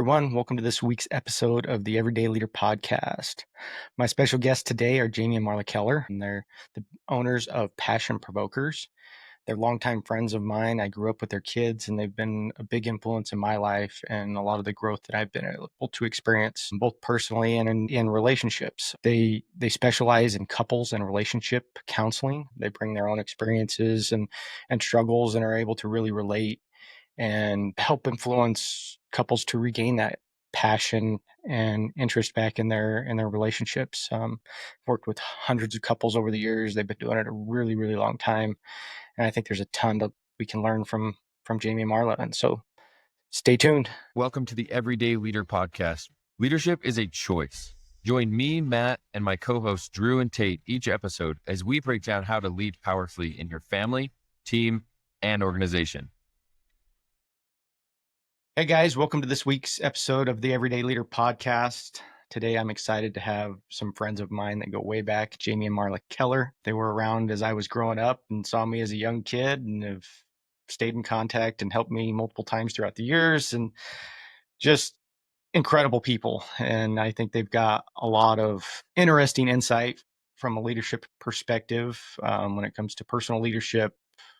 everyone. Welcome to this week's episode of the Everyday Leader Podcast. My special guests today are Jamie and Marla Keller, and they're the owners of Passion Provokers. They're longtime friends of mine. I grew up with their kids, and they've been a big influence in my life and a lot of the growth that I've been able to experience, both personally and in relationships. They specialize in couples and relationship counseling. They bring their own experiences and struggles and are able to really relate and help influence couples to regain that passion and interest back in their relationships. Worked with hundreds of couples over the years. They've been doing it a really, really long time, and I think there's a ton that we can learn from Jamie and Marla. And so, stay tuned. Welcome to the Everyday Leader Podcast. Leadership is a choice. Join me, Matt, and my co-hosts Drew and Tate each episode as we break down how to lead powerfully in your family, team, and organization. Hey guys, welcome to this week's episode of the Everyday Leader Podcast. Today I'm excited to have some friends of mine that go way back, Jamie and Marla Keller. They were around as I was growing up and saw me as a young kid and have stayed in contact and helped me multiple times throughout the years, and just incredible people. And I think they've got a lot of interesting insight from a leadership perspective when it comes to personal leadership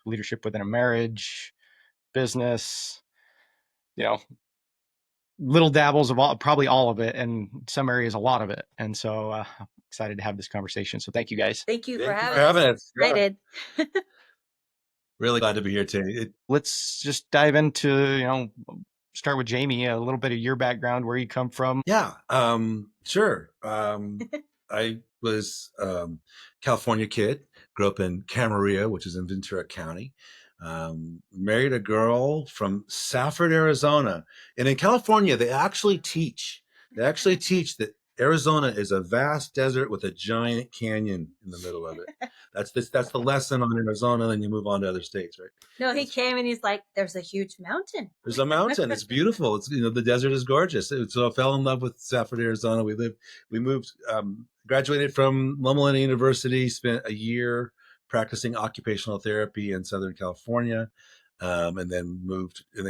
within a marriage, business, little dabbles of probably all of it, and some areas a lot of it. And so I'm excited to have this conversation. So thank you guys. Thank you for having us. Excited. Really glad to be here today. Let's just dive into, start with Jamie, a little bit of your background, where you come from. Yeah, sure. I was California kid, grew up in Camarillo, which is in Ventura County. Married a girl from Safford, Arizona. And in California, they actually teach that Arizona is a vast desert with a giant canyon in the middle of it. That's the lesson on Arizona. Then you move on to other states, right? No, he came and he's like, there's a huge mountain. There's a mountain. It's beautiful. It's, the desert is gorgeous. So I fell in love with Safford, Arizona. We moved, graduated from Loma Linda University, spent a year practicing occupational therapy in Southern California, and then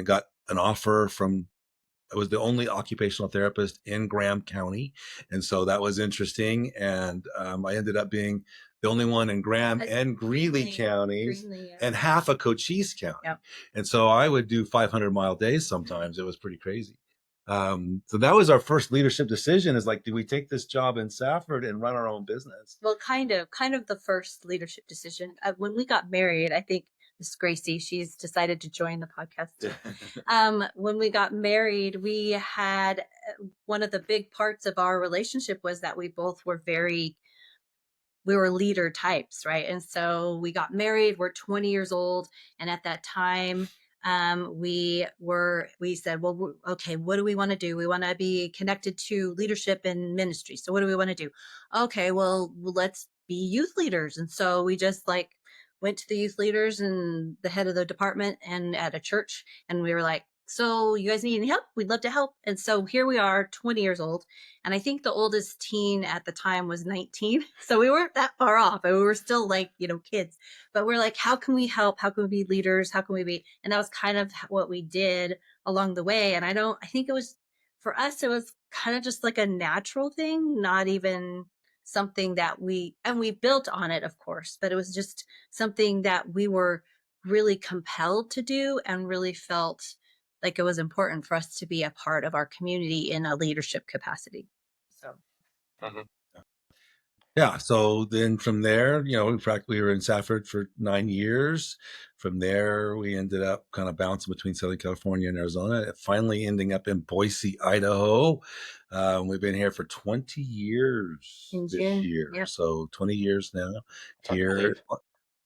got an offer I was the only occupational therapist in Graham County. And so that was interesting. And I ended up being the only one in Graham and Greeley counties and half of Cochise County. Yep. And so I would do 500-mile days sometimes. It was pretty crazy. So that was our first leadership decision, is like, do we take this job in Safford and run our own business? Well, kind of the first leadership decision. When we got married, I think Miss Gracie, she's decided to join the podcast. When we got married, we had one of the big parts of our relationship was that we both were we were leader types, right? And so we got married, we're 20 years old. And at that time, we said, well, okay, what do we want to do? We want to be connected to leadership and ministry. So what do we want to do? Okay, well, let's be youth leaders. And so we just went to the youth leaders and the head of the department and at a church. And we were like, so you guys need any help? We'd love to help. And so here we are, 20 years old. And I think the oldest teen at the time was 19. So we weren't that far off. And we were still kids. But we're like, how can we help? How can we be leaders? How can we be? And that was kind of what we did along the way. And I think it was, for us, it was kind of just like a natural thing, not even something that we built on it, of course, but it was just something that we were really compelled to do and really felt like it was important for us to be a part of our community in a leadership capacity. So. Yeah. So then from there, we were in Safford for 9 years. From there, we ended up kind of bouncing between Southern California and Arizona, finally ending up in Boise, Idaho. We've been here for 20 years this year. Yep. So 20 years now here.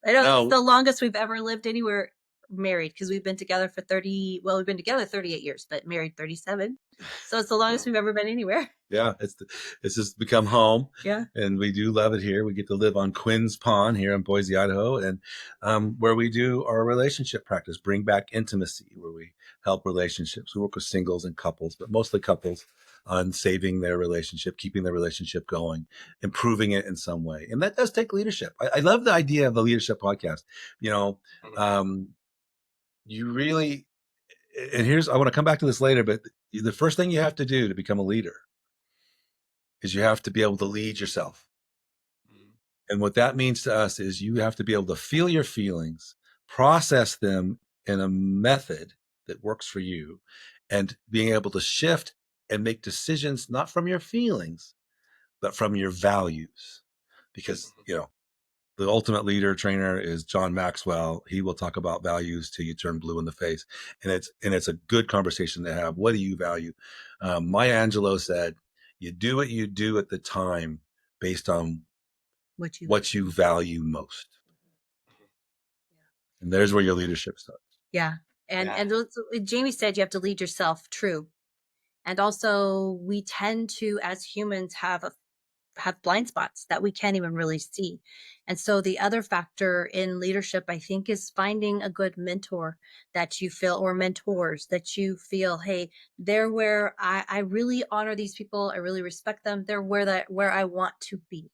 I know it's the longest we've ever lived anywhere married, because we've been together for 38 years, but married 37. So it's the longest we've ever been anywhere. Yeah, it's just become home. Yeah. And we do love it here. We get to live on Quinn's Pond here in Boise, Idaho, and where we do our relationship practice, bring back intimacy, where we help relationships. We work with singles and couples, but mostly couples, on saving their relationship, keeping their relationship going, improving it in some way. And that does take leadership. I love the idea of the leadership podcast. You really, and I want to come back to this later, but the first thing you have to do to become a leader is you have to be able to lead yourself. And what that means to us is you have to be able to feel your feelings, process them in a method that works for you, and being able to shift and make decisions not from your feelings, but from your values. Because, the ultimate leader trainer is John Maxwell. He will talk about values till you turn blue in the face. And it's a good conversation to have. What do you value? Maya Angelou said, you do what you do at the time based on what you value most. And there's where your leadership starts. Yeah. And Jamie said you have to lead yourself. True. And also we tend to, as humans, have blind spots that we can't even really see. And so the other factor in leadership, I think, is finding a good mentor that you feel, or mentors that you feel, hey, they're where I really honor these people. I really respect them. They're where I want to be.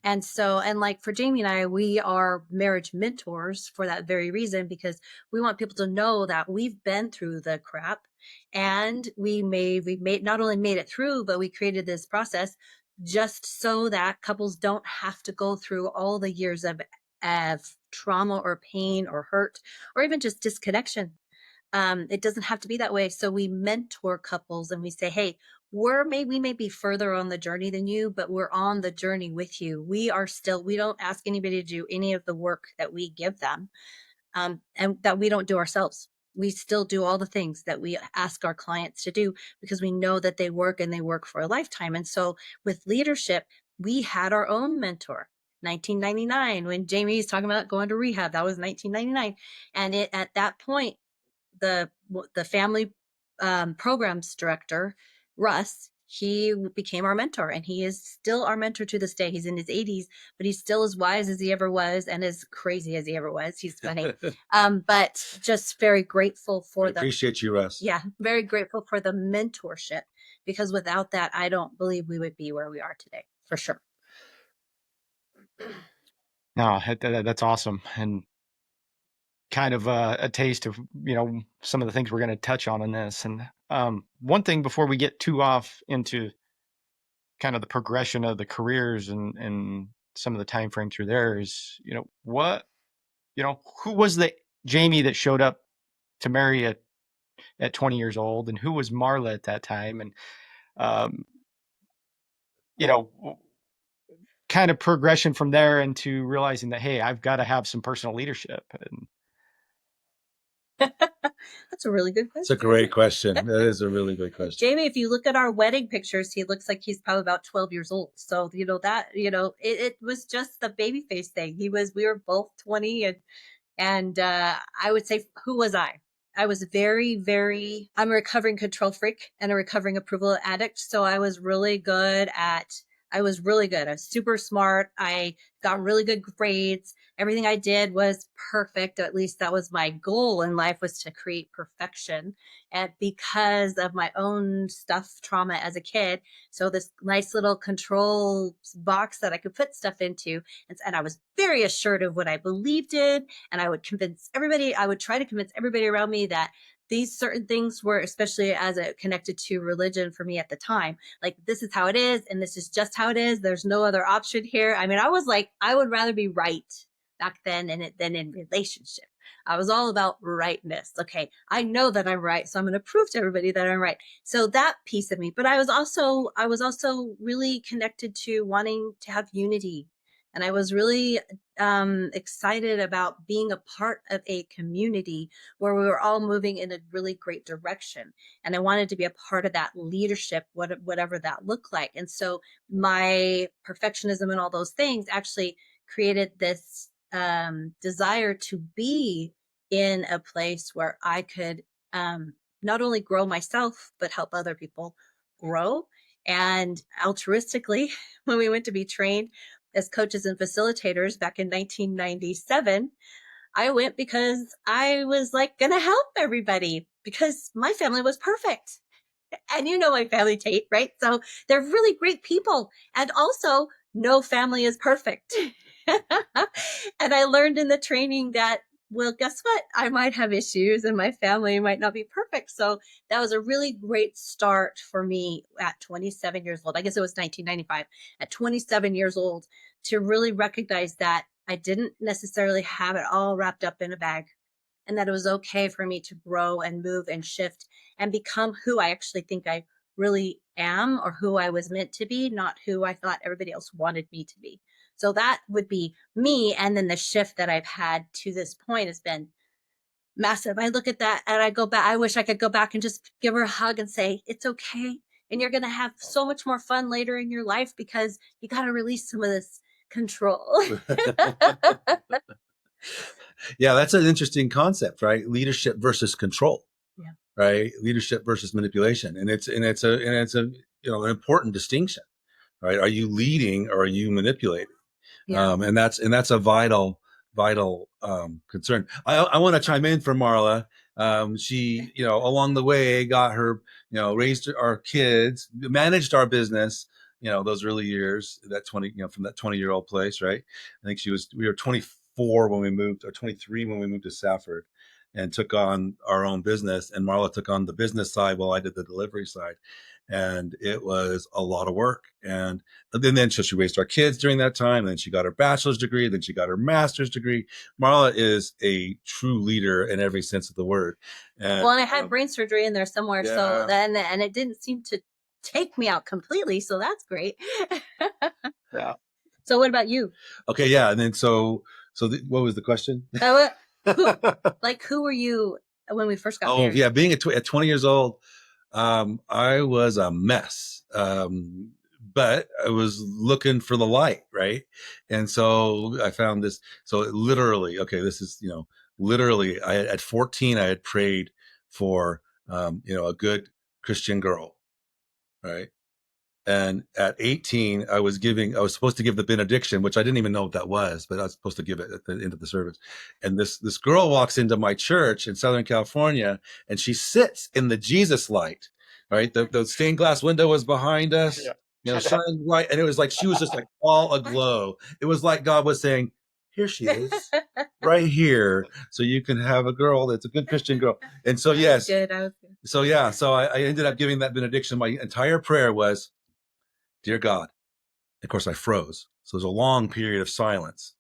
And so, and like for Jamie and I, we are marriage mentors for that very reason, because we want people to know that we've been through the crap, and we've not only made it through, but we created this process just so that couples don't have to go through all the years of trauma or pain or hurt or even just disconnection. It doesn't have to be that way. So we mentor couples and we say, hey, we may be further on the journey than you, but we're on the journey with you. We don't ask anybody to do any of the work that we give them, and that we don't do ourselves. We still do all the things that we ask our clients to do, because we know that they work, and they work for a lifetime. And so with leadership, we had our own mentor. 1999, when Jamie's talking about going to rehab, that was 1999. And at that point, the family programs director, Russ, he became our mentor, and he is still our mentor to this day. He's in his 80s, but he's still as wise as he ever was, and as crazy as he ever was. He's funny. But just very grateful for appreciate you, Russ. Yeah, very grateful for the mentorship, because without that, I don't believe we would be where we are today, for sure. No, that's awesome. And kind of a taste of, some of the things we're going to touch on in this. And one thing before we get too off into kind of the progression of the careers and some of the time frame through there is, who was the Jamie that showed up to marry at 20 years old, and who was Marla at that time? And, kind of progression from there into realizing that, hey, I've got to have some personal leadership. And that's a really good question. It's a great question. That is a really good question. Jamie, if you look at our wedding pictures, he looks like he's probably about 12 years old. So, it was just the baby face thing. We were both 20, and I would say, who was I? I was I'm a recovering control freak and a recovering approval addict. So I was really good. I was super smart. I got really good grades. Everything I did was perfect. At least that was my goal in life, was to create perfection. And because of my own trauma as a kid, so this nice little control box that I could put stuff into. And I was very assured of what I believed in. And I would try to convince everybody around me that these certain things were, especially as it connected to religion for me at the time, like, this is how it is, and this is just how it is. There's no other option here. I mean, I was like, I would rather be right back then than in relationship. I was all about rightness. Okay, I know that I'm right, so I'm going to prove to everybody that I'm right. So that piece of me, but I was also really connected to wanting to have unity. And I was really excited about being a part of a community where we were all moving in a really great direction. And I wanted to be a part of that leadership, whatever that looked like. And so my perfectionism and all those things actually created this desire to be in a place where I could not only grow myself, but help other people grow. And altruistically, when we went to be trained as coaches and facilitators back in 1997, I went because I was like going to help everybody, because my family was perfect. And my family, Tate, right? So they're really great people. And also, no family is perfect. And I learned in the training that well, guess what? I might have issues and my family might not be perfect. So that was a really great start for me at 27 years old. I guess it was 1995 at 27 years old to really recognize that I didn't necessarily have it all wrapped up in a bag and that it was okay for me to grow and move and shift and become who I actually think I really am or who I was meant to be, not who I thought everybody else wanted me to be. So that would be me. And then the shift that I've had to this point has been massive. I look at that and I go back. I wish I could go back and just give her a hug and say, it's okay. And you're going to have so much more fun later in your life because you got to release some of this control. Yeah, that's an interesting concept, right? Leadership versus control. Yeah. Right? Leadership versus manipulation. And it's an important distinction, right? Are you leading or are you manipulating? Yeah. And that's a vital concern. I want to chime in for Marla. She, along the way got her, raised our kids, managed our business, those early years, that 20, from that 20-year-old place, right? I think we were 24 when we moved, or 23 when we moved to Safford and took on our own business. And Marla took on the business side while I did the delivery side. And it was a lot of work. And then she raised our kids during that time. And then she got her bachelor's degree. Then she got her master's degree. Marla is a true leader in every sense of the word. And I had brain surgery in there somewhere. Yeah. So then, and it didn't seem to take me out completely. So that's great. Yeah. So what about you? Okay. Yeah. And then, what was the question? Who were you when we first got married? Yeah. Being at 20 years old, I was a mess. But I was looking for the light, right? And so I found this. So literally, okay, this is, literally, at 14, I had prayed for, a good Christian girl, right? And at 18, I was supposed to give the benediction, which I didn't even know what that was, but I was supposed to give it at the end of the service. And this girl walks into my church in Southern California, and she sits in the Jesus light, right? The stained glass window was behind us, shining light. And it was like, she was just like all aglow. It was like God was saying, here she is, right here. So you can have a girl that's a good Christian girl. And so, yes. I was good. So, yeah. So I ended up giving that benediction. My entire prayer was, dear God. Of course, I froze. So there's a long period of silence.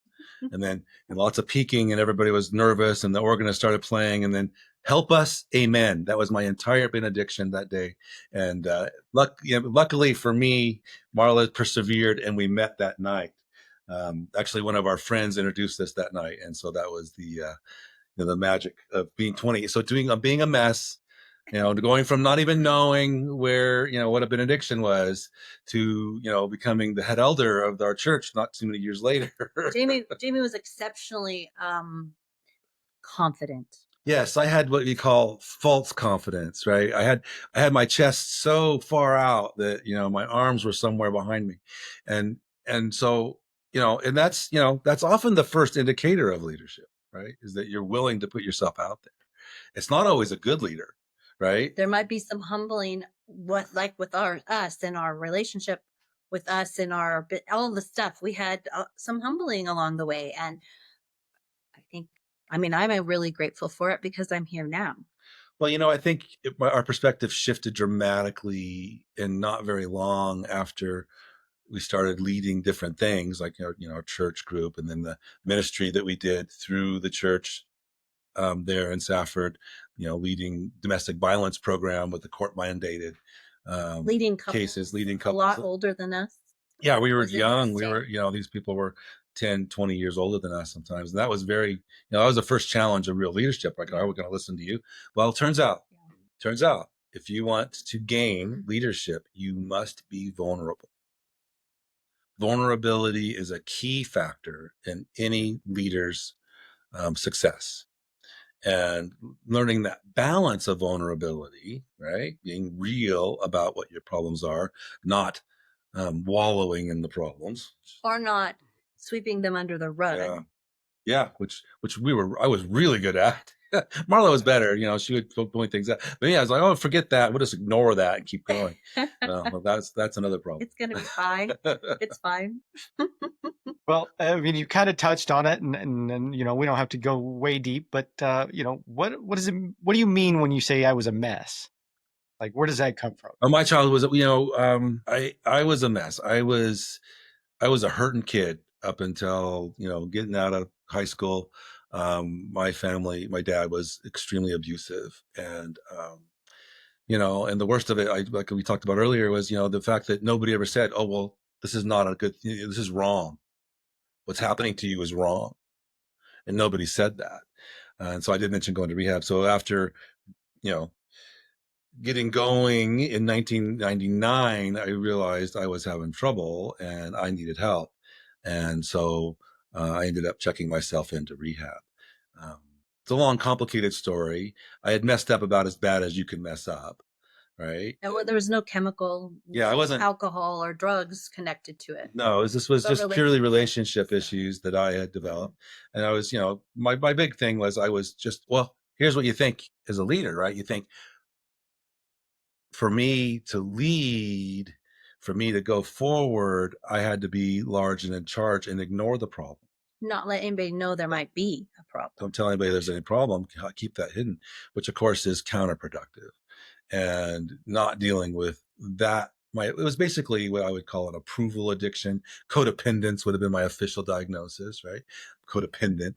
And then lots of peeking, and everybody was nervous, and the organist started playing, and then help us, amen. That was my entire benediction that day. And luckily for me, Marla persevered, and we met that night. Actually, one of our friends introduced us that night. And so that was the magic of being 20. So being a mess, going from not even knowing where, what a benediction was to, becoming the head elder of our church not too many years later. Jamie was exceptionally confident. Yes, I had what we call false confidence, right? I had my chest so far out that, my arms were somewhere behind me. And so, and that's often the first indicator of leadership, right? Is that you're willing to put yourself out there. It's not always a good leader. Right. There might be some humbling with us in our relationship with us in all the stuff we had some humbling along the way. And I'm really grateful for it because I'm here now. Well, I think our perspective shifted dramatically and not very long after we started leading different things like, our church group and then the ministry that we did through the church there in Safford, leading domestic violence program with the court mandated leading couples, a lot older than us. Yeah, we were young. We were, these people were 10, 20 years older than us sometimes. And that was very, that was the first challenge of real leadership. Like, are we going to listen to you? Well, it turns out, if you want to gain leadership, you must be vulnerable. Vulnerability is a key factor in any leader's success. And learning that balance of vulnerability, right? Being real about what your problems are, not wallowing in the problems. Or not sweeping them under the rug. Yeah, which I was really good at. Marla was better, she would point things out. But yeah, I was like, oh, forget that. We'll just ignore that and keep going. Well, that's another problem. It's going to be fine. It's fine. Well, I mean, you kind of touched on it, and you know, we don't have to go way deep, but you know, what does it? What do you mean when you say I was a mess? Like, where does that come from? My childhood was, I was a mess. I was a hurting kid up until, getting out of high school. My family, my dad was extremely abusive, and the worst of it, like we talked about earlier, was, the fact that nobody ever said, "Oh, well, this is not a good, this is wrong. What's happening to you is wrong," and nobody said that. And so I did mention going to rehab. So after, you know, getting going in 1999, I realized I was having trouble and I needed help. And so I ended up checking myself into rehab. Um, it's a long, complicated story. I had messed up about as bad as you can mess up, right? And there was no chemical, Yeah, I wasn't. alcohol or drugs connected to it. No, this was But just purely relationship issues that I had developed. And I was, my big thing was I was just, well, here's what you think as a leader, right? You think, for me to lead, for me to go forward, I had to be large and in charge and ignore the problem. not let anybody know there might be a problem. Don't tell anybody there's any problem. Keep that hidden, which of course is counterproductive. And not dealing with that. It was basically what I would call an approval addiction. Codependence would have been my official diagnosis, right? Codependent,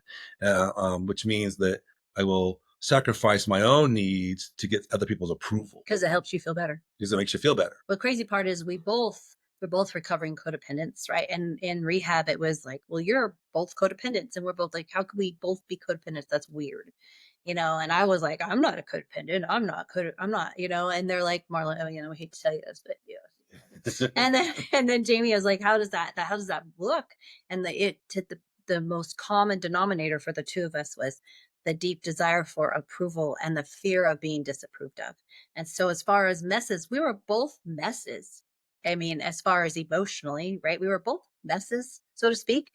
which means that I will sacrifice my own needs to get other people's approval. Because it helps you feel better. Because it makes you feel better. The crazy part is we're both recovering codependents, right? And in rehab, it was like, well, you're both codependents. And we're both like, how could we both be codependents? That's weird. And I was like, I'm not a codependent. I'm not, and they're like, Marla, I hate to tell you this, but and then Jamie was like, how does that look? And the most common denominator for the two of us was the deep desire for approval and the fear of being disapproved of. And so as far as messes, we were both messes. I mean, as far as emotionally, right? We were both messes, so to speak.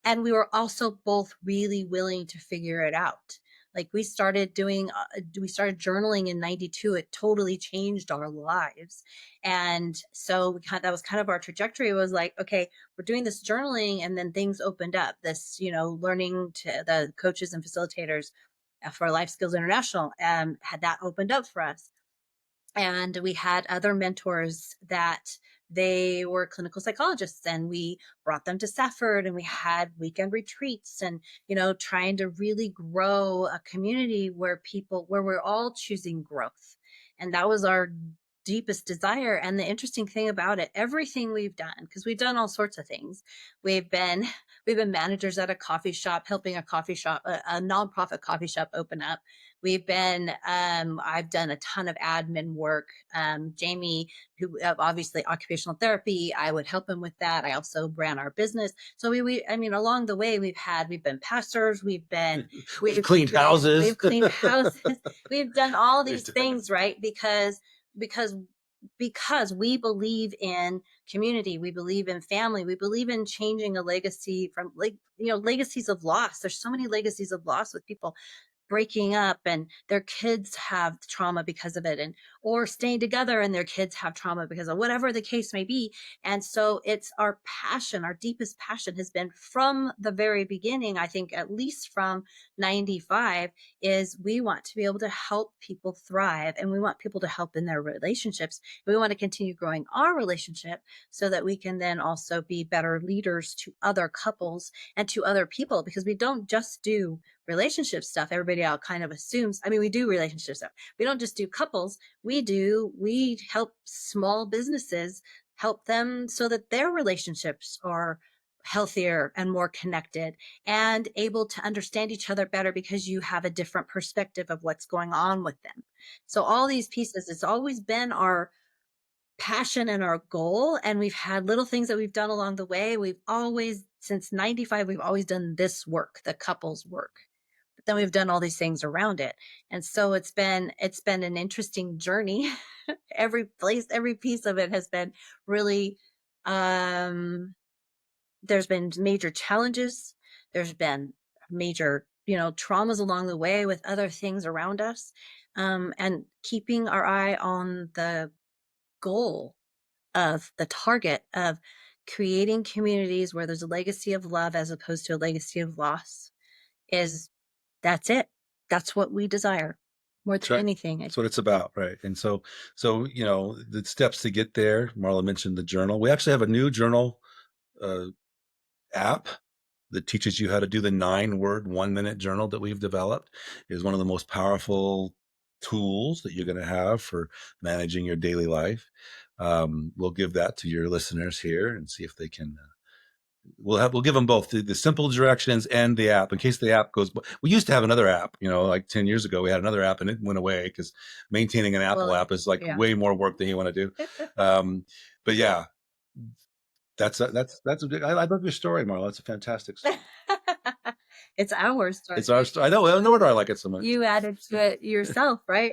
And we were also both really willing to figure it out. Like we started journaling in 92. It totally changed our lives. And so that was kind of our trajectory. It was like, okay, we're doing this journaling, and then things opened up. This, learning to the coaches and facilitators for Life Skills International, had that opened up for us. And we had other mentors that they were clinical psychologists, and we brought them to Safford, and we had weekend retreats, and trying to really grow a community where we're all choosing growth. And that was our deepest desire. And the interesting thing about it, everything we've done, because we've done all sorts of things. We've been managers at a coffee shop, helping a nonprofit coffee shop open up. We've been, I've done a ton of admin work. Jamie, who obviously occupational therapy, I would help him with that. I also ran our business. So along the way, we've been pastors, we've cleaned houses, we've done all these things, right? Because we believe in community, we believe in family, we believe in changing a legacy from legacies of loss. There's so many legacies of loss with people breaking up and their kids have trauma because of it, or staying together and their kids have trauma because of whatever the case may be. And so it's our passion, our deepest passion has been from the very beginning, I think at least from 95, is we want to be able to help people thrive, and we want people to help in their relationships. We want to continue growing our relationship so that we can then also be better leaders to other couples and to other people, because we don't just do relationship stuff. Everybody else kind of assumes, we do relationship stuff. We don't just do couples. We help small businesses, help them so that their relationships are healthier and more connected and able to understand each other better, because you have a different perspective of what's going on with them. So all these pieces, it's always been our passion and our goal. And we've had little things that we've done along the way. Since 95, we've always done this work, the couples work. But then we've done all these things around it. And so it's been an interesting journey. Every piece of it has been really, there's been major challenges. There's been major, traumas along the way with other things around us. And keeping our eye on the goal of the target of creating communities where there's a legacy of love as opposed to a legacy of loss that's it. That's what we desire more That's than right. anything. That's what it's about, right? And so the steps to get there. Marla mentioned the journal. We actually have a new journal app that teaches you how to do the 9-word 1-minute journal that we've developed. It is one of the most powerful tools that you're going to have for managing your daily life. We'll give that to your listeners here and see if they can. We'll give them both the simple directions and the app in case the app goes. We used to have another app, like 10 years ago, we had another app and it went away because maintaining an Apple app is like way more work than you want to do. But yeah, that's a big, I love your story, Marla. It's a fantastic story. It's our story. It's our story. I know. No wonder I like it so much. You added to it yourself, right?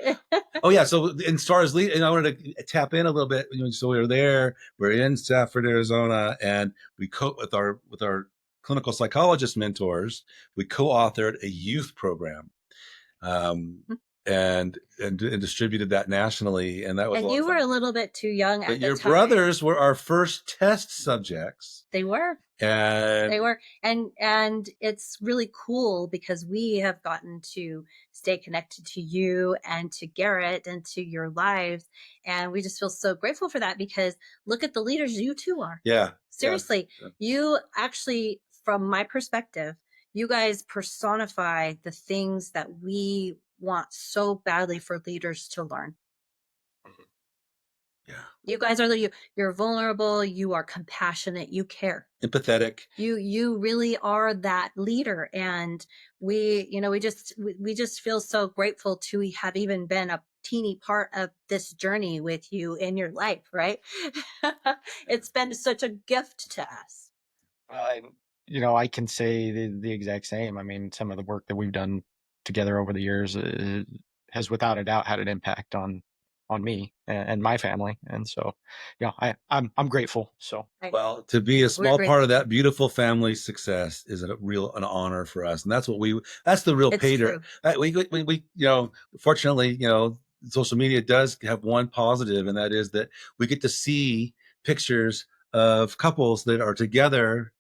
Oh yeah. So in stars lead, and I wanted to tap in a little bit. So we were there. We're in Safford, Arizona, and we with our clinical psychologist mentors. We co-authored a youth program, and distributed that nationally. And that was. And you were a little bit too young at the time. But your brothers were our first test subjects. They were. And they were. And it's really cool because we have gotten to stay connected to you and to Garrett and to your lives. And we just feel so grateful for that because look at the leaders you two are. Yeah. Seriously. Yeah. You actually, from my perspective, you guys personify the things that we want so badly for leaders to learn. Yeah. You guys are you're vulnerable, you are compassionate, you care. Empathetic. You really are that leader. And we just feel so grateful to have even been a teeny part of this journey with you in your life, right? It's been such a gift to us. I can say the exact same. I mean, some of the work that we've done together over the years has without a doubt had an impact on me and my family. And so, I'm grateful. So, well, to be a small part of that beautiful family success is an honor for us. And that's that's the real pay dirt. We, fortunately, social media does have one positive, and that is that we get to see pictures of couples that are together,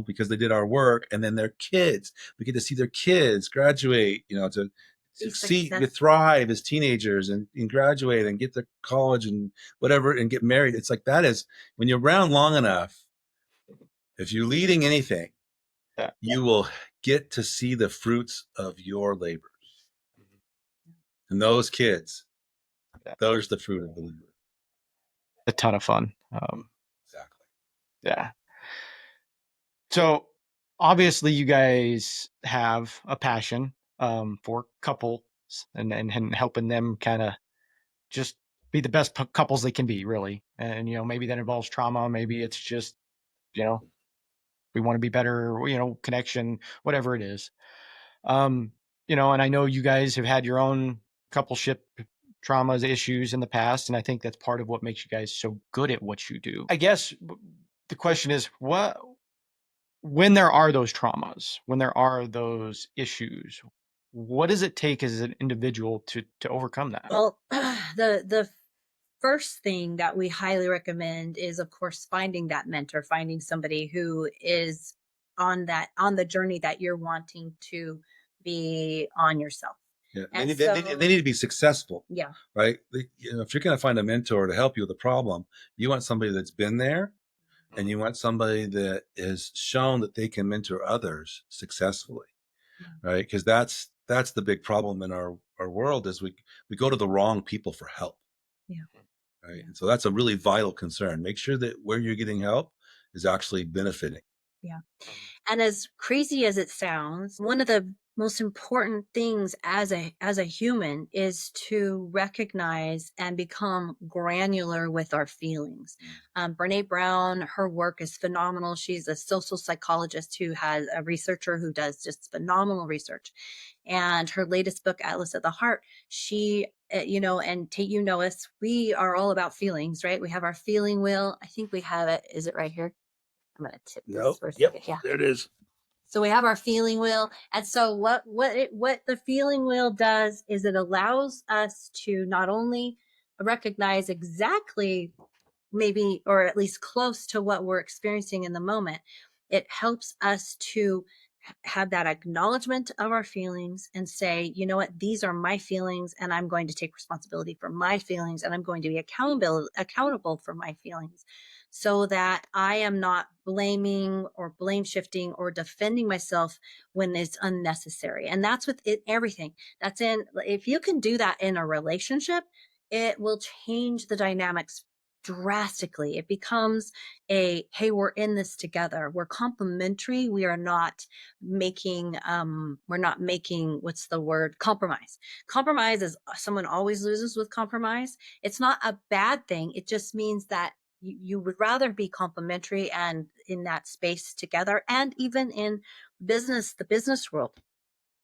because they did our work, and then their kids, we get to see their kids graduate, to thrive as teenagers and graduate and get to college and whatever and get married. It's like that is when you're around long enough, if you're leading anything, you will get to see the fruits of your labors. And those kids, those are the fruit of the labor. A ton of fun. Exactly. Yeah. So obviously you guys have a passion for couples and helping them kind of just be the best couples they can be, really. And, maybe that involves trauma. Maybe it's just, we want to be better, connection, whatever it is. And I know you guys have had your own coupleship traumas, issues in the past. And I think that's part of what makes you guys so good at what you do. I guess the question is, when there are those traumas, when there are those issues, what does it take as an individual to overcome that? Well, the first thing that we highly recommend is, of course, finding that mentor, finding somebody who is on the journey that you're wanting to be on yourself. Yeah, they need to be successful. Yeah. Right. If you're going to find a mentor to help you with a problem, you want somebody that's been there, and you want somebody that has shown that they can mentor others successfully. Right. Because that's the big problem in our world is we go to the wrong people for help. Yeah. Right. And so that's a really vital concern. Make sure that where you're getting help is actually benefiting. Yeah. And as crazy as it sounds, one of the most important things as a human is to recognize and become granular with our feelings. Brene Brown, her work is phenomenal. She's a social psychologist who has a researcher who does just phenomenal research. And her latest book, Atlas of the Heart, she, and Tate, us, we are all about feelings, right? We have our feeling wheel. I think we have it. Is it right here? I'm going to tip this for a second. Yeah. There it is. So we have our feeling wheel. And so what the feeling wheel does is it allows us to not only recognize exactly maybe, or at least close to what we're experiencing in the moment, it helps us to have that acknowledgement of our feelings and say, you know what, these are my feelings, and I'm going to take responsibility for my feelings, and I'm going to be accountable for my feelings, so that I am not blaming or blame shifting or defending myself when it's unnecessary. And that's with it, everything. That's in, if you can do that in a relationship, it will change the dynamics drastically. It becomes a, hey, we're in this together. We're complementary. We are not making we're not making, what's the word, compromise. Compromise is, someone always loses with compromise. It's not a bad thing. It just means that you would rather be complementary and in that space together. And even in business, the business world,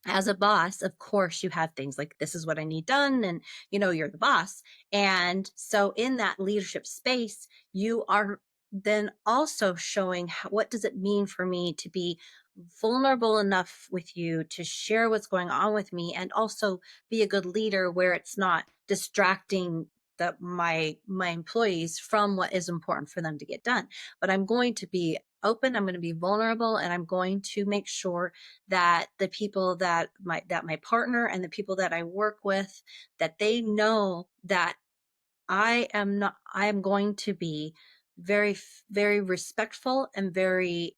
as a boss, of course, you have things like, this is what I need done. And, you're the boss. And so in that leadership space, you are then also showing what does it mean for me to be vulnerable enough with you to share what's going on with me, and also be a good leader where it's not distracting my employees from what is important for them to get done. But I'm going to be open, I'm going to be vulnerable, and I'm going to make sure that the people that my partner and the people that I work with, that they know that I am going to be very, very respectful and very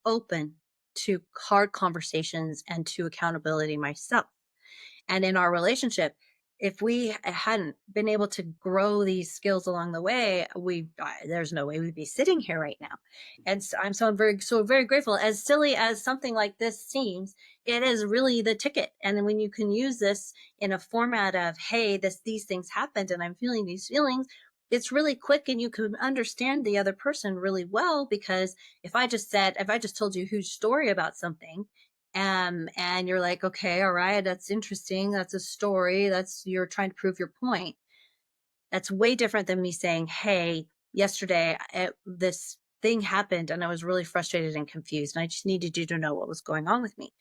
open to hard conversations and to accountability myself. And in our relationship, if we hadn't been able to grow these skills along the way, there's no way we'd be sitting here right now. And so I'm very grateful. As silly as something like this seems, it is really the ticket. And then when you can use this in a format of, hey, these things happened and I'm feeling these feelings, it's really quick, and you can understand the other person really well. Because if I just told you a huge story about something, and you're like, okay, all right, that's interesting, that's a story, you're trying to prove your point. That's way different than me saying, hey, yesterday this thing happened and I was really frustrated and confused, and I just needed you to know what was going on with me.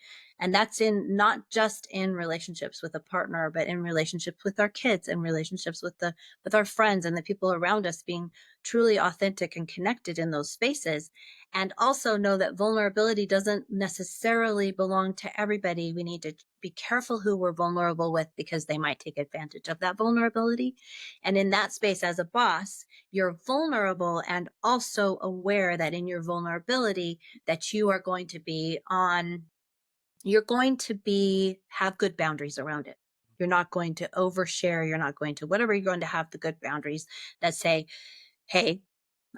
And that's in, not just in relationships with a partner, but in relationships with our kids, and relationships with our friends and the people around us, being truly authentic and connected in those spaces. And also know that vulnerability doesn't necessarily belong to everybody. We need to be careful who we're vulnerable with, because they might take advantage of that vulnerability. And in that space, as a boss, you're vulnerable and also aware that in your vulnerability, that you are going to have good boundaries around it. You're not going to overshare. You're not going to, whatever, you're going to have the good boundaries that say, hey,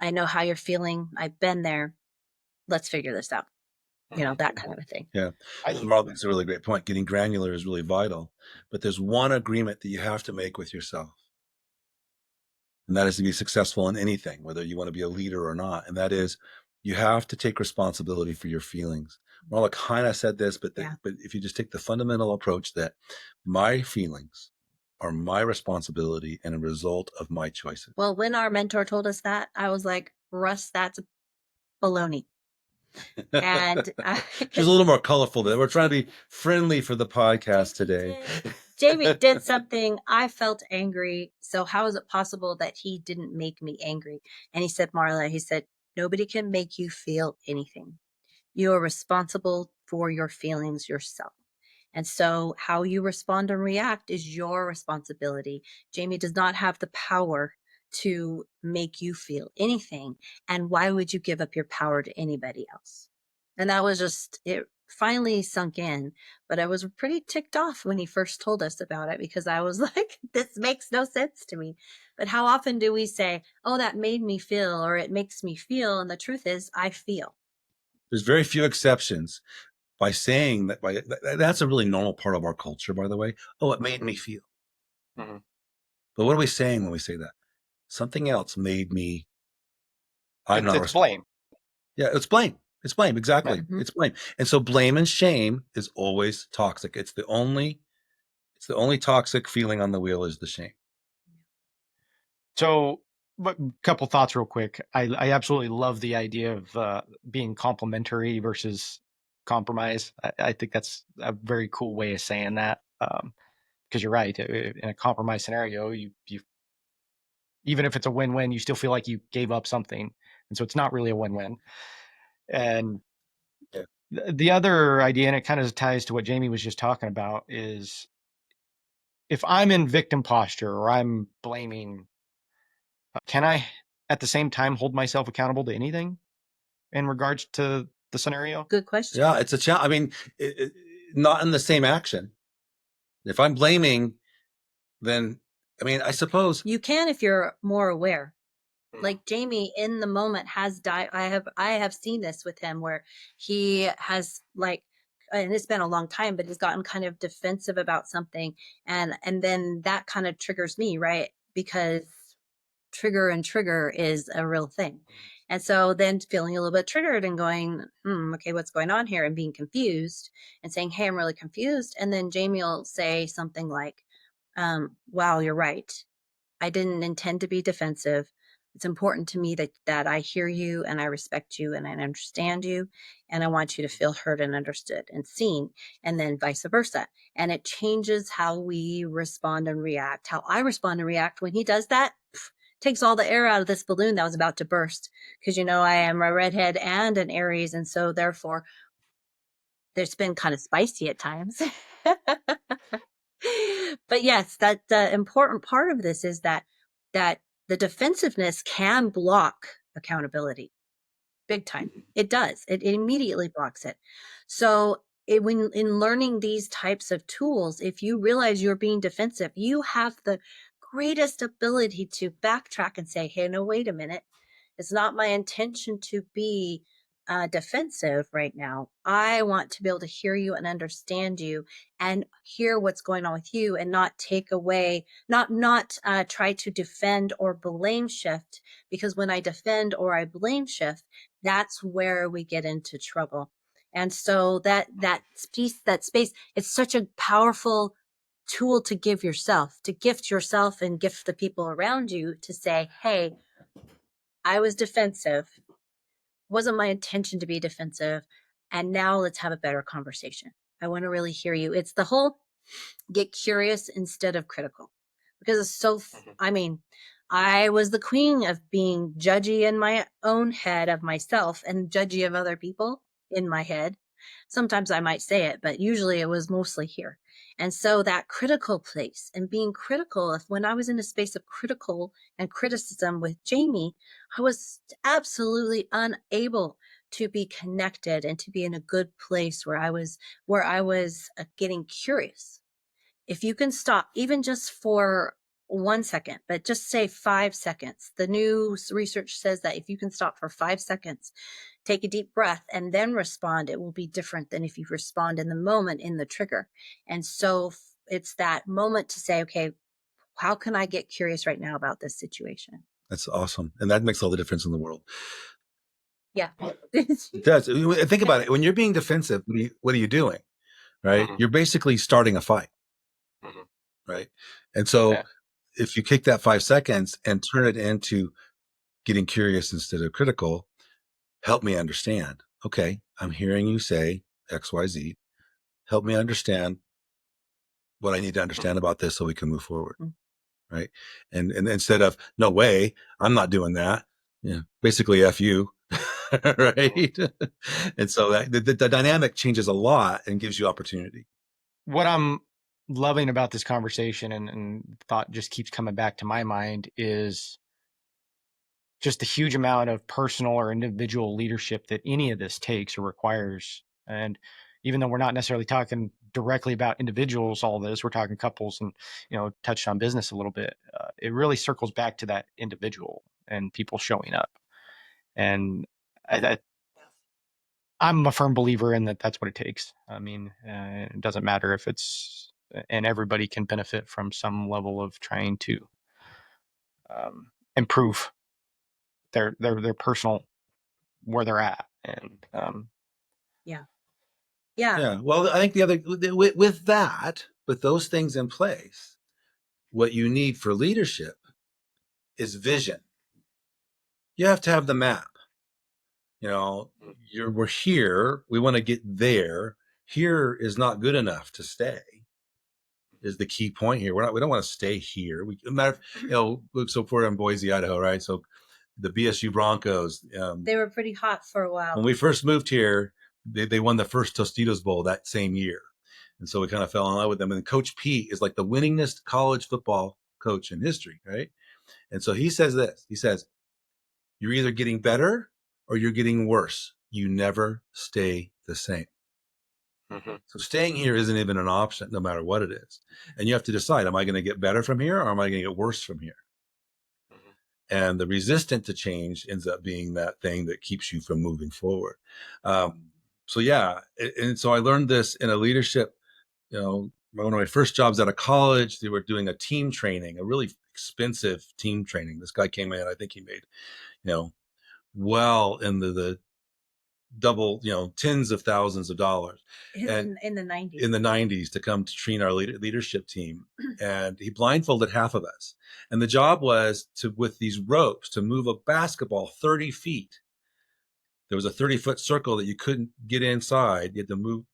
I know how you're feeling. I've been there. Let's figure this out. That kind of a thing. Yeah. Marla makes a really great point. Getting granular is really vital, but there's one agreement that you have to make with yourself. And that is to be successful in anything, whether you want to be a leader or not. And that is, you have to take responsibility for your feelings. Marla kind of said this, but if you just take the fundamental approach that my feelings are my responsibility and a result of my choices. Well, when our mentor told us that, I was like, Russ, that's baloney. And she's a little more colorful than we're trying to be friendly for the podcast today. Jamie did something. I felt angry. So how is it possible that he didn't make me angry? And he said, Marla, he said, nobody can make you feel anything. You are responsible for your feelings yourself. And so how you respond and react is your responsibility. Jamie does not have the power to make you feel anything. And why would you give up your power to anybody else? And that was just, it finally sunk in. But I was pretty ticked off when he first told us about it, because I was like, this makes no sense to me. But how often do we say, oh, that made me feel, or it makes me feel? And the truth is, I feel. There's very few exceptions. By saying that, that's a really normal part of our culture, by the way. Oh, it made me feel. Mm-hmm. But what are we saying when we say that? Something else made me. It's blame. Yeah, it's blame. It's blame. Exactly. Mm-hmm. It's blame. And so blame and shame is always toxic. It's the only toxic feeling on the wheel is the shame. So, but a couple thoughts real quick. I absolutely love the idea of being complementary versus compromise. I think that's a very cool way of saying that. Because you're right. In a compromise scenario, you even if it's a win-win, you still feel like you gave up something. And so it's not really a win-win. And Yeah. the other idea, and it kind of ties to what Jamie was just talking about, is if I'm in victim posture or I'm blaming, can I at the same time hold myself accountable to anything in regards to the scenario? Good question. Yeah, it's a challenge. I mean, not in the same action. If I'm blaming, then I mean, I suppose You can if you're more aware. Like Jamie in the moment has died. I have seen this with him where he has like, and it's been a long time, but he's gotten kind of defensive about something, and then that kind of triggers me, right? Because trigger is a real thing. And so then feeling a little bit triggered and going, okay, what's going on here? And being confused and saying, hey, I'm really confused. And then Jamie will say something like, wow, you're right. I didn't intend to be defensive. It's important to me that I hear you and I respect you and I understand you. And I want you to feel heard and understood and seen, and then vice versa. And it changes how we respond and react. How I respond and react when he does that takes all the air out of this balloon that was about to burst. Because, I am a redhead and an Aries. And so therefore, it's been kind of spicy at times. But yes, that the important part of this is that the defensiveness can block accountability big time. It does. It immediately blocks it. So when in learning these types of tools, if you realize you're being defensive, you have the greatest ability to backtrack and say, hey, no, wait a minute. It's not my intention to be defensive right now. I want to be able to hear you and understand you and hear what's going on with you, and not take away, not try to defend or blame shift, because when I defend or I blame shift, that's where we get into trouble. And so that space, it's such a powerful tool to give yourself, to gift yourself and gift the people around you, to say, hey, I was defensive. Wasn't my intention to be defensive. And now let's have a better conversation. I want to really hear you. It's the whole get curious instead of critical, because it's so, I mean, I was the queen of being judgy in my own head of myself and judgy of other people in my head. Sometimes I might say it, but usually it was mostly here. And so that critical place and being critical, if when I was in a space of critical and criticism with Jamie, I was absolutely unable to be connected and to be in a good place where I was getting curious. If you can stop, even just for 1 second, but just say 5 seconds. The new research says that if you can stop for 5 seconds, take a deep breath, and then respond, it will be different than if you respond in the moment in the trigger. And so it's that moment to say, okay, how can I get curious right now about this situation? That's awesome. And that makes all the difference in the world. Yeah. It does. Think about it. When you're being defensive, what are you doing? Right? You're basically starting a fight. Right? And so if you kick that 5 seconds and turn it into getting curious instead of critical, help me understand. Okay, I'm hearing you say XYZ. Help me understand what I need to understand about this so we can move forward. Right? And instead of, no way, I'm not doing that. Yeah, basically F you. Right? And so that the dynamic changes a lot and gives you opportunity. What I'm loving about this conversation, and thought just keeps coming back to my mind, is just the huge amount of personal or individual leadership that any of this takes or requires. And even though we're not necessarily talking directly about individuals, all this, we're talking couples and, touched on business a little bit. It really circles back to that individual and people showing up. And I'm a firm believer in that. That's what it takes. I mean, it doesn't matter if it's, and everybody can benefit from some level of trying to improve their personal, where they're at. And Yeah. Well, I think the other with that, with those things in place, what you need for leadership is vision. You have to have the map. We're here. We want to get there. Here is not good enough to stay. is the key point here. We don't want to stay here. So if we're in Boise, Idaho, right? So the BSU Broncos, They were pretty hot for a while. when we first moved here, they won the first Tostitos Bowl that same year. And so we kind of fell in love with them. And Coach Pete is like the winningest college football coach in history, right? And so he says this. He says, you're either getting better or you're getting worse. You never stay the same. Mm-hmm. So staying here isn't even an option, no matter what it is. And you have to decide, am I going to get better from here or am I going to get worse from here? And the resistance to change ends up being that thing that keeps you from moving forward. So yeah, and so I learned this in a leadership, one of my first jobs out of college, they were doing a team training, a really expensive team training. This guy came in, I think he made, well into the double, tens of thousands of dollars. In the 90s. In the 90s to come to train our leadership team. And he blindfolded half of us. And the job was with these ropes, to move a basketball 30 feet. There was a 30-foot circle that you couldn't get inside. You had to move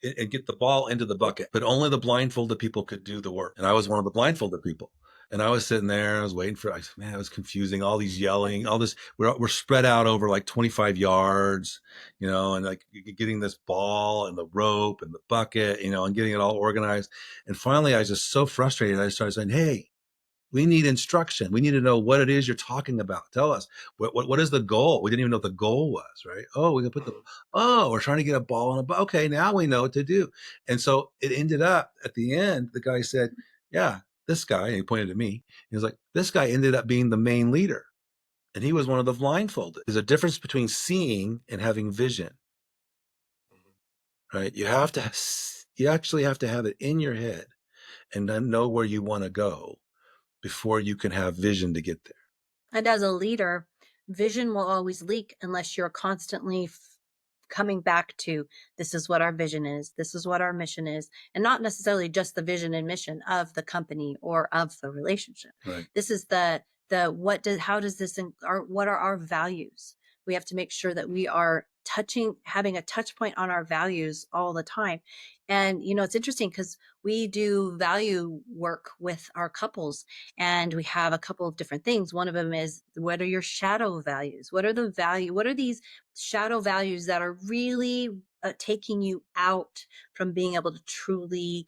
and get the ball into the bucket. But only the blindfolded people could do the work. And I was one of the blindfolded people. And I was sitting there, I was waiting it was confusing, all these yelling, all this, we're spread out over like 25 yards, and like getting this ball and the rope and the bucket, and getting it all organized. And finally, I was just so frustrated. I started saying, hey, we need instruction. We need to know what it is you're talking about. Tell us, what is the goal? We didn't even know what the goal was, right? Oh, we can we're trying to get a ball on okay, now we know what to do. And so it ended up at the end, the guy said, yeah, this guy, and he pointed at me, he was like, this guy ended up being the main leader. And he was one of the blindfolded. There's a difference between seeing and having vision, right? You actually have to have it in your head and then know where you want to go before you can have vision to get there. And as a leader, vision will always leak unless you're constantly coming back to, this is what our vision is, this is what our mission is, and not necessarily just the vision and mission of the company or of the relationship. Right. This is what are our values? We have to make sure that we are having a touch point on our values all the time. And, it's interesting because we do value work with our couples, and we have a couple of different things. One of them is, what are your shadow values? What are these shadow values that are really taking you out from being able to truly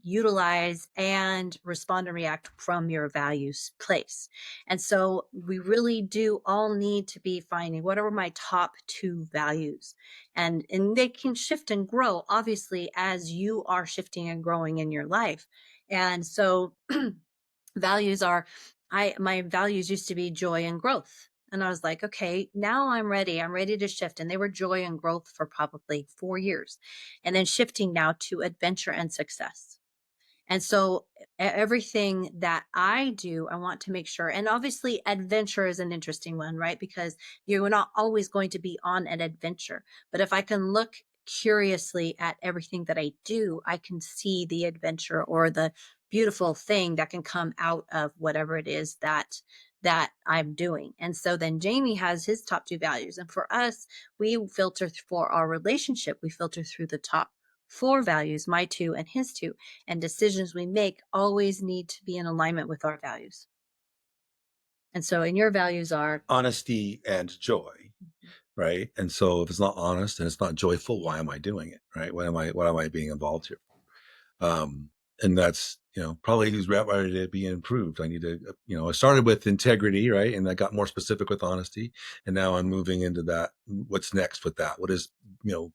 utilize and respond and react from your values place? And so we really do all need to be finding, what are my top 2 values? And they can shift and grow, obviously, as you are shifting and growing in your life. And so my values used to be joy and growth. And I was like, okay, now I'm ready to shift. And they were joy and growth for probably 4 years, and then shifting now to adventure and success. And so everything that I do, I want to make sure, and obviously adventure is an interesting one, right? Because you're not always going to be on an adventure. But if I can look curiously at everything that I do, I can see the adventure or the beautiful thing that can come out of whatever it is that I'm doing. And so then Jamie has his top 2 values. And for us, we filter for our relationship. We filter through the top 4 values, my 2 and his 2. And decisions we make always need to be in alignment with our values. And so, and your values are honesty and joy, right? And so if it's not honest and it's not joyful, why am I doing it, right? What am I being involved here? And that's, probably who's ready to be improved. I need to, I started with integrity, right? And I got more specific with honesty. And now I'm moving into that. What's next with that? What is,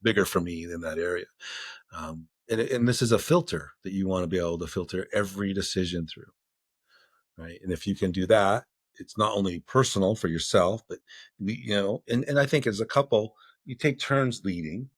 bigger for me in that area? And this is a filter that you want to be able to filter every decision through, right? And if you can do that, it's not only personal for yourself, but and I think as a couple, you take turns leading,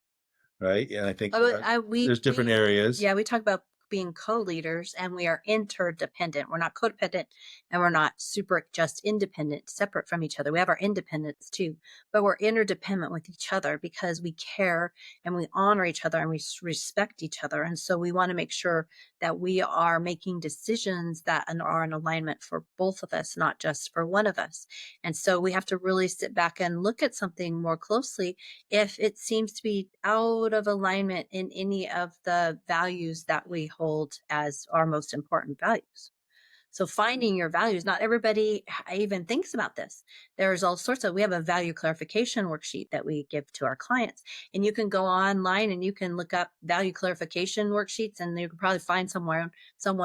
right? And I think there's different areas. Yeah, we talk about being co-leaders, and we are interdependent. We're not codependent, and we're not super just independent, separate from each other. We have our independence too, but we're interdependent with each other because we care and we honor each other and we respect each other. And so we want to make sure that we are making decisions that are in alignment for both of us, not just for one of us. And so we have to really sit back and look at something more closely if it seems to be out of alignment in any of the values that we hold hold as our most important values. So finding your values, not everybody even thinks about this. There's all sorts of, we have a value clarification worksheet that we give to our clients, and you can go online and you can look up value clarification worksheets, and you can probably find someone,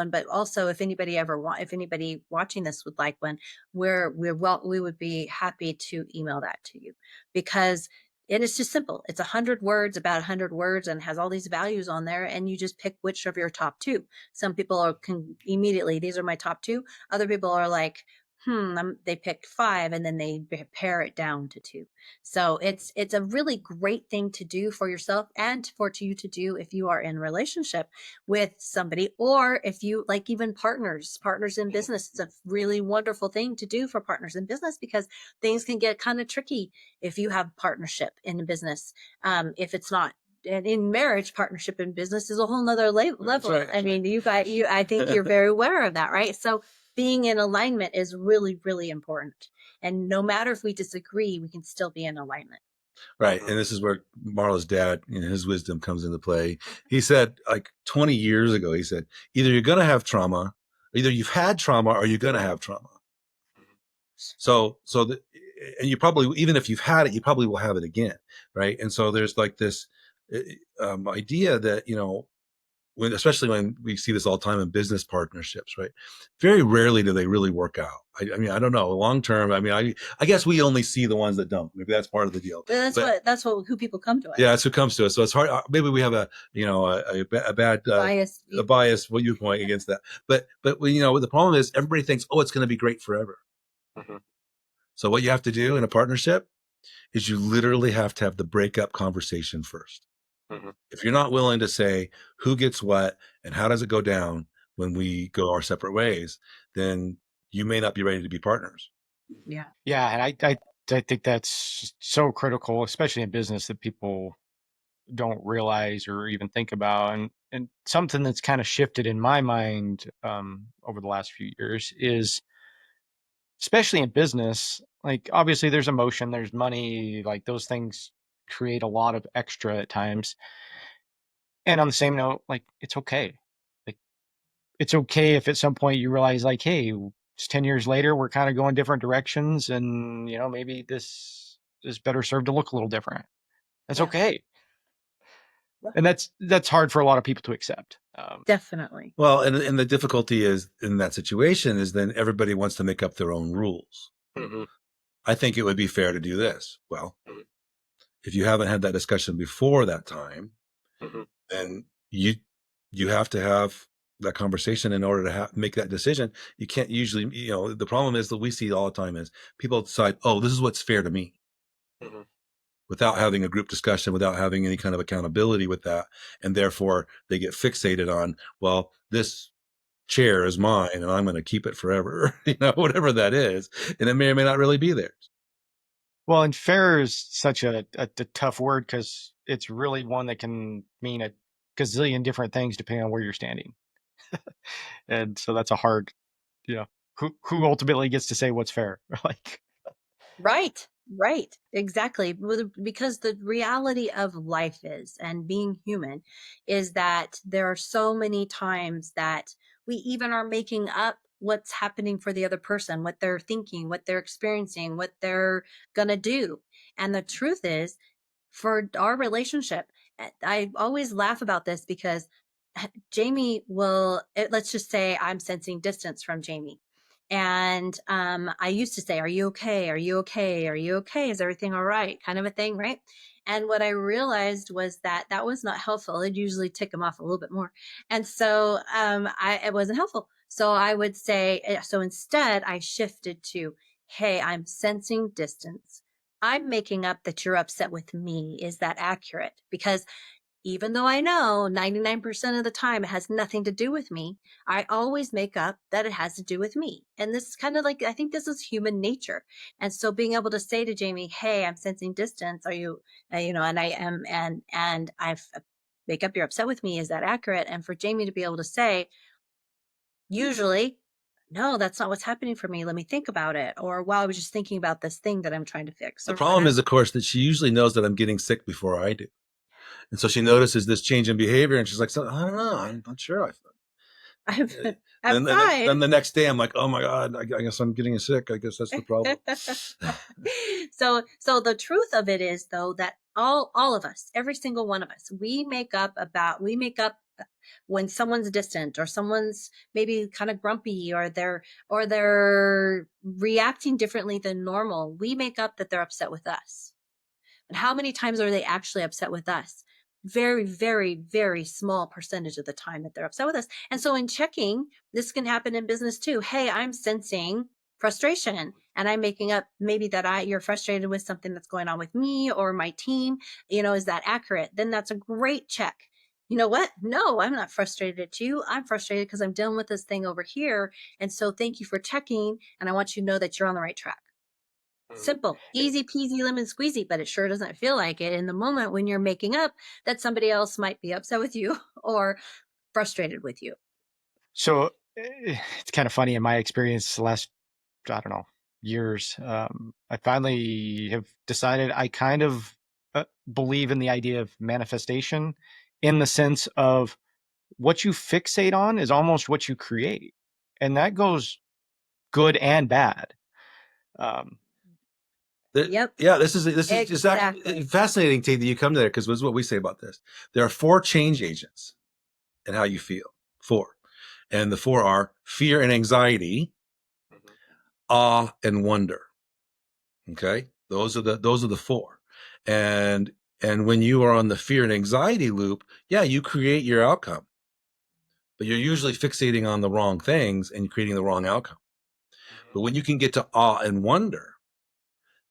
but also if anybody if anybody watching this would like one, we would be happy to email that to you, because and it's just simple. It's 100 words, about 100 words, and has all these values on there. And you just pick which of your top two. Some people can immediately, these are my top two. Other people are like, they picked 5, and then they pare it down to 2. So it's a really great thing to do for yourself, and for you to do if you are in a relationship with somebody, or if you like, even partners in business. It's a really wonderful thing to do for partners in business, because things can get kind of tricky if you have partnership in business. If it's not, and in marriage, partnership in business is a whole nother level. Right. I mean, I think you're very aware of that, right? So being in alignment is really, really important. And no matter if we disagree, we can still be in alignment. Right. And this is where Marla's dad, his wisdom comes into play. He said, like 20 years ago, he said, either you're going to have trauma, either you've had trauma, or you're going to have trauma. And you probably, even if you've had it, you probably will have it again. Right. And so there's like this idea that, especially when we see this all the time in business partnerships, right? Very rarely do they really work out. I mean, I don't know, long term. I mean, I guess we only see the ones that don't. Maybe that's part of the deal. That's who people come to us. Yeah, that's who comes to us. So it's hard. Maybe we have a bad bias, viewpoint against that. But the problem is everybody thinks, oh, it's going to be great forever. Mhm. So what you have to do in a partnership is you literally have to have the breakup conversation first. Mhm. If you're not willing to say who gets what and how does it go down when we go our separate ways, then you may not be ready to be partners. Yeah. Yeah, and I think that's so critical, especially in business, that people don't realize or even think about. And something that's kind of shifted in my mind over the last few years is, especially in business, like obviously there's emotion, there's money, like those things create a lot of extra at times. And on the same note, like it's okay. Like it's okay if at some point you realize, like, hey, it's 10 years later, we're kind of going different directions, and maybe this is better served to look a little different. That's okay. And that's hard for a lot of people to accept. Definitely. Well, and the difficulty is in that situation is then everybody wants to make up their own rules. Mm-hmm. I think it would be fair to do this. Well, Mhm. if you haven't had that discussion before that time, Mhm. then you have to have that conversation in order to make that decision. You can't usually, the problem is that we see all the time is people decide, oh, this is what's fair to me, Mhm. without having a group discussion, without having any kind of accountability with that. And therefore they get fixated on, well, this chair is mine and I'm going to keep it forever, whatever that is. And it may or may not really be theirs. Well, and fair is such a tough word, because it's really one that can mean a gazillion different things depending on where you're standing. And so that's a hard, who ultimately gets to say what's fair? Like, Right. Exactly. Because the reality of life and being human is that there are so many times that we even are making up what's happening for the other person, what they're thinking, what they're experiencing, what they're going to do. And the truth is, for our relationship, I always laugh about this, because Jamie let's just say I'm sensing distance from Jamie. And I used to say, are you okay? Are you okay? Are you okay? Is everything all right? Kind of a thing, right? And what I realized was that was not helpful. It'd usually tick him off a little bit more. And so it wasn't helpful. So I would say, so instead I shifted to, hey, I'm sensing distance. I'm making up that you're upset with me. Is that accurate? Because even though I know 99% of the time it has nothing to do with me, I always make up that it has to do with me. And this is kind of like, I think this is human nature. And so being able to say to Jamie, hey, I'm sensing distance. Are you, and I am, and I've make up you're upset with me. Is that accurate? And for Jamie to be able to say, usually, no, that's not what's happening for me. Let me think about it. Or, well, I was just thinking about this thing that I'm trying to fix. The problem is, of course, that she usually knows that I'm getting sick before I do. And so she notices this change in behavior, and she's like, so, I don't know, I'm not sure. I've Then tried. the next day, I'm like, oh my God, I guess I'm getting sick. I guess that's the problem. So the truth of it is, though, that all of us, every single one of us, we make up when someone's distant, or someone's maybe kind of grumpy, or they're reacting differently than normal. We make up that they're upset with us. And how many times are they actually upset with us? Very, very, very small percentage of the time that they're upset with us. And so in checking, this can happen in business too. Hey, I'm sensing frustration, and I'm making up maybe that you're frustrated with something that's going on with me or my team. Is that accurate? Then that's a great check. You know what? No, I'm not frustrated at you. I'm frustrated because I'm dealing with this thing over here. And so thank you for checking. And I want you to know that you're on the right track. Simple, easy peasy lemon squeezy, but it sure doesn't feel like it in the moment when you're making up that somebody else might be upset with you or frustrated with you. So it's kind of funny in my experience, the last, I don't know, years. I finally have decided I kind of believe in the idea of manifestation, in the sense of what you fixate on is almost what you create. And that goes good and bad. Yep. Yeah, this is Exactly. fascinating, Tate, that you come to there, because this is what we say about this. There are 4 change agents in how you feel. 4. And the 4 are fear and anxiety, awe and wonder. Okay? Those are the 4. And when you are on the fear and anxiety loop, yeah, you create your outcome. But you're usually fixating on the wrong things and creating the wrong outcome. But when you can get to awe and wonder,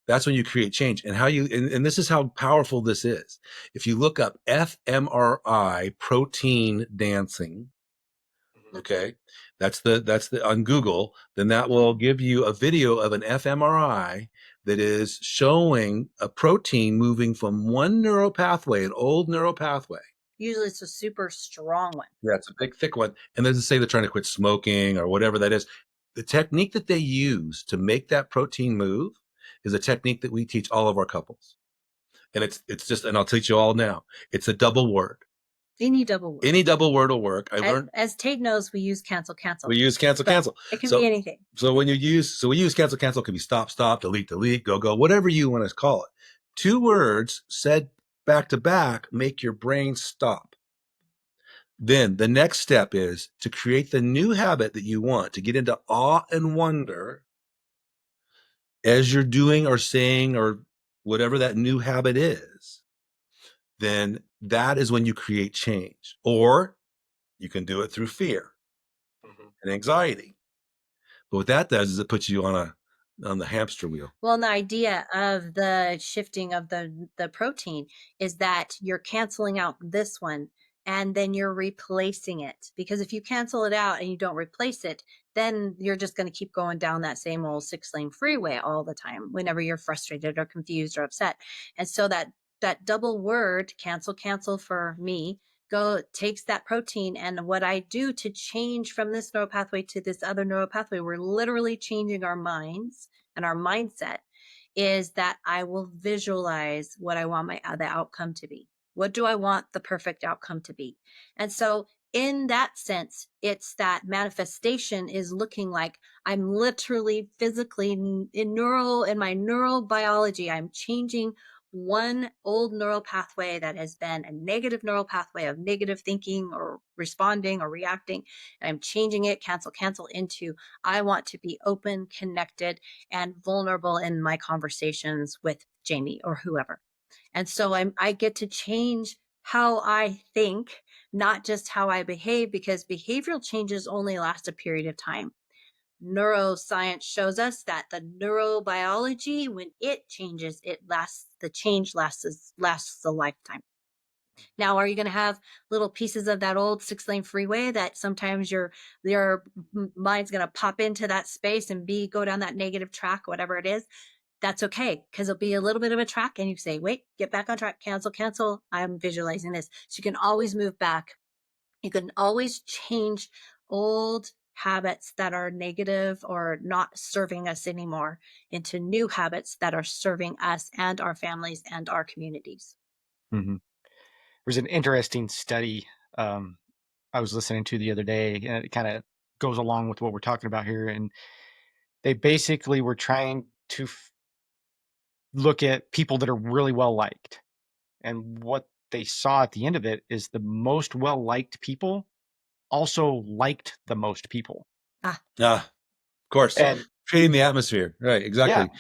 that's when you create change. And and this is how powerful this is. If you look up fMRI protein dancing, okay, that's the on Google, then that will give you a video of an fMRI that is showing a protein moving from one neural pathway, an old neural pathway. Usually it's a super strong one. Yeah, it's a big, thick one. And then to say they're trying to quit smoking or whatever that is, the technique that they use to make that protein move is a technique that we teach all of our couples. And it's just, and I'll teach you all now. It's a double word. Any double word. Any double word will work. As Tate knows, we use cancel. We use cancel. It can be anything. So we use cancel. It can be stop, delete, go, whatever you want to call it. 2 words said back to back make your brain stop. Then the next step is to create the new habit that you want, to get into awe and wonder as you're doing or saying or whatever that new habit is. Then that is when you create change. Or you can do it through fear and anxiety. But what that does is it puts you on the hamster wheel. Well, the idea of the shifting of the protein is that you're canceling out this one and then you're replacing it. Because if you cancel it out and you don't replace it, then you're just going to keep going down that same old 6-lane freeway all the time whenever you're frustrated or confused or upset. And so that double word, cancel for me, takes that protein, and what I do to change from this neural pathway to this other neural pathway, we're literally changing our minds, and our mindset is that I will visualize what I want the outcome to be. What do I want the perfect outcome to be? And so in that sense, it's that manifestation is looking like I'm literally physically in my neurobiology, I'm changing one old neural pathway that has been a negative neural pathway of negative thinking or responding or reacting. And I'm changing it, cancel into, I want to be open, connected, and vulnerable in my conversations with Jamie or whoever. And so I get to change how I think, not just how I behave, because behavioral changes only last a period of time. Neuroscience shows us that the neurobiology, when it changes, the change lasts a lifetime. Now, are you going to have little pieces of that old 6-lane freeway that sometimes your mind's going to pop into that space and go down that negative track, whatever it is? That's okay, because it'll be a little bit of a track and you say, wait, get back on track, cancel. I'm visualizing this. So you can always move back. You can always change old habits that are negative or not serving us anymore into new habits that are serving us and our families and our communities. Mm-hmm. was an interesting study I was listening to the other day, and it kind of goes along with what we're talking about here. And they basically were trying to look at people that are really well liked. And what they saw at the end of it is the most well liked people also liked the most people. Ah, Of course. And Creating the atmosphere. Right. yeah, Exactly.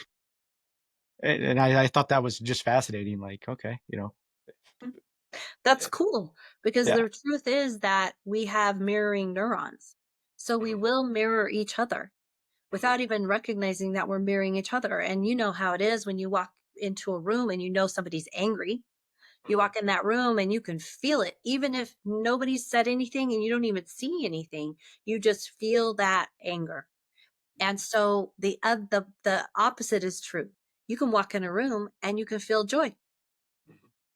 and I thought that was just fascinating. Like, okay, that's cool, because yeah, the truth is that we have mirroring neurons. So we will mirror each other without even recognizing that we're mirroring each other. And you know how it is when you walk into a room and you know somebody's angry. You walk in that room and you can feel it, even if nobody's said anything and you don't even see anything. You just feel that anger. And so the opposite is true. You can walk in a room and you can feel joy.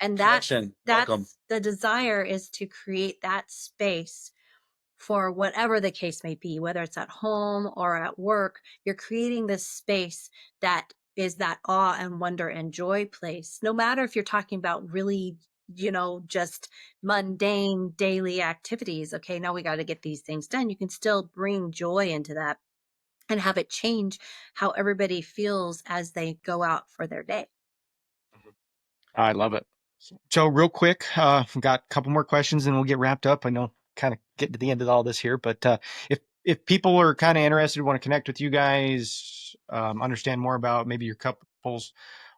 And Connection. Welcome. that's the desire, is to create that space for whatever the case may be, whether it's at home or at work. You're creating this space that is that awe and wonder and joy place. No matter if you're talking about really, just mundane daily activities. Okay, now we got to get these things done. You can still bring joy into that and have it change how everybody feels as they go out for their day. I love it. So real quick, I've got a couple more questions and we'll get wrapped up. I know kind of getting to the end of all this here, but if people are kind of interested, want to connect with you guys, understand more about maybe your couple's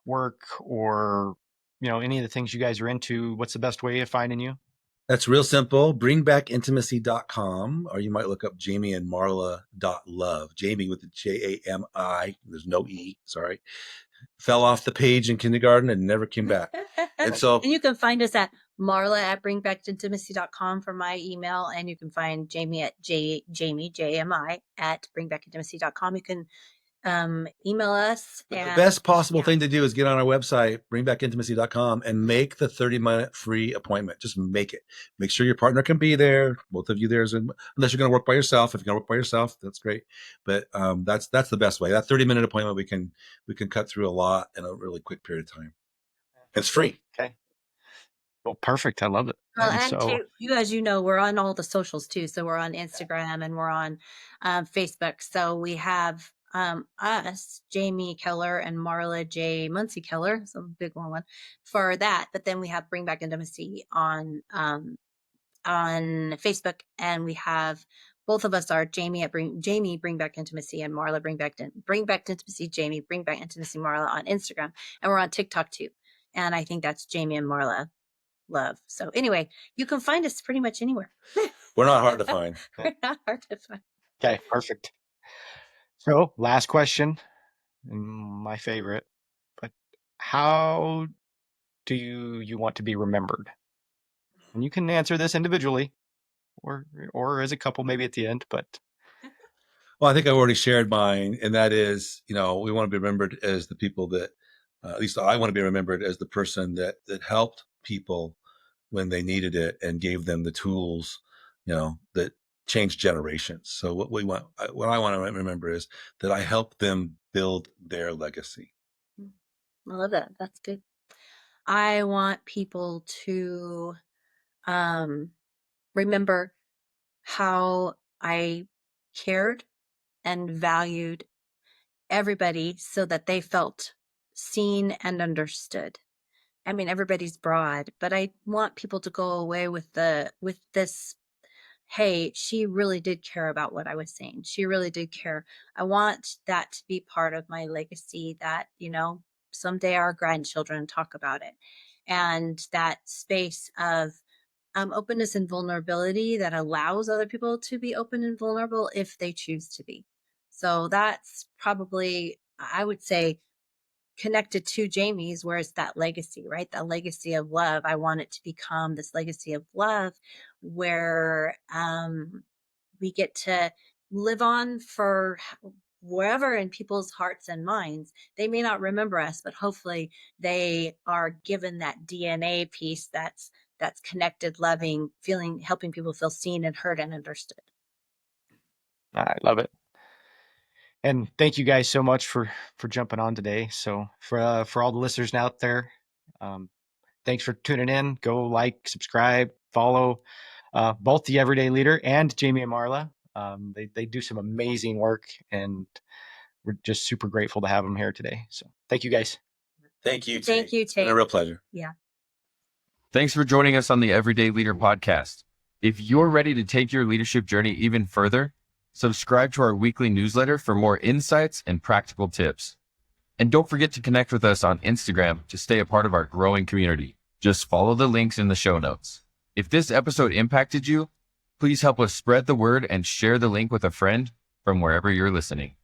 work or any of the things you guys are into, what's the best way of finding you? That's real simple. Bringbackintimacy.com, or you might look up Jamie and Marla.love. Jamie with the Jami. There's no E. Sorry. Fell off the page in kindergarten and never came back. And so, And you can find us at Marla at bringbackintimacy.com for my email. And you can find Jamie at Jamie, Jmi at bringbackintimacy.com. You can email us. but the And best possible thing to do is get on our website, bringbackintimacy.com, and make the 30-minute free appointment. Just make it. Make sure your partner can be there. Both of you there, unless you're going to work by yourself. If you're going to work by yourself, that's great. But that's the best way. That 30-minute appointment, we can cut through a lot in a really quick period of time. It's free. Okay. Well, perfect. I love it. Well, And and so, too, as you know, we're on all the socials too. So we're on Instagram and we're on Facebook. So we have us, Jamie Keller and Marla J. Muncie Keller, some big one for that. But then we have Bring Back Intimacy on Facebook, and we have both of us are Jamie Bring Back Intimacy and Marla Bring Back Intimacy, Jamie Bring Back Intimacy Marla on Instagram, and we're on TikTok too. And I think that's Jamie and Marla Love. So anyway, you can find us pretty much anywhere. We're not hard to find. We're not hard to find. okay, perfect. So last question, and my favorite, but how do you want to be remembered? And you can answer this individually or as a couple maybe at the end, but Well, I think I've already shared mine, and that is, we want to be remembered as the people that, at least I want to be remembered as the person that helped people when they needed it and gave them the tools, that changed generations. So what I want to remember is that I helped them build their legacy. I love that. That's good. I want people to remember how I cared and valued everybody so that they felt seen and understood. I mean, everybody's broad, but I want people to go away with this, hey, she really did care about what I was saying. She really did care. I want that to be part of my legacy, that, someday our grandchildren talk about it. And that space of openness and vulnerability that allows other people to be open and vulnerable if they choose to be. So that's probably, I would say, connected to Jamie's, where it's that legacy, right? That legacy of love. I want it to become this legacy of love where we get to live on for wherever in people's hearts and minds. They may not remember us, but hopefully they are given that DNA piece that's connected, loving, feeling, helping people feel seen and heard and understood. I love it. And thank you guys so much for jumping on today. So for all the listeners out there, Thanks for tuning in. Go like, subscribe, follow both the Everyday Leader and Jamie and Marla. They do some amazing work, and we're just super grateful to have them here today. So thank you, guys. Thank you, Tate. Thank you, It's been Tate. a real pleasure. Yeah. Thanks for joining us on the Everyday Leader podcast. If you're ready to take your leadership journey even further, subscribe to our weekly newsletter for more insights and practical tips. And don't forget to connect with us on Instagram to stay a part of our growing community. Just follow the links in the show notes. If this episode impacted you, please help us spread the word and share the link with a friend from wherever you're listening.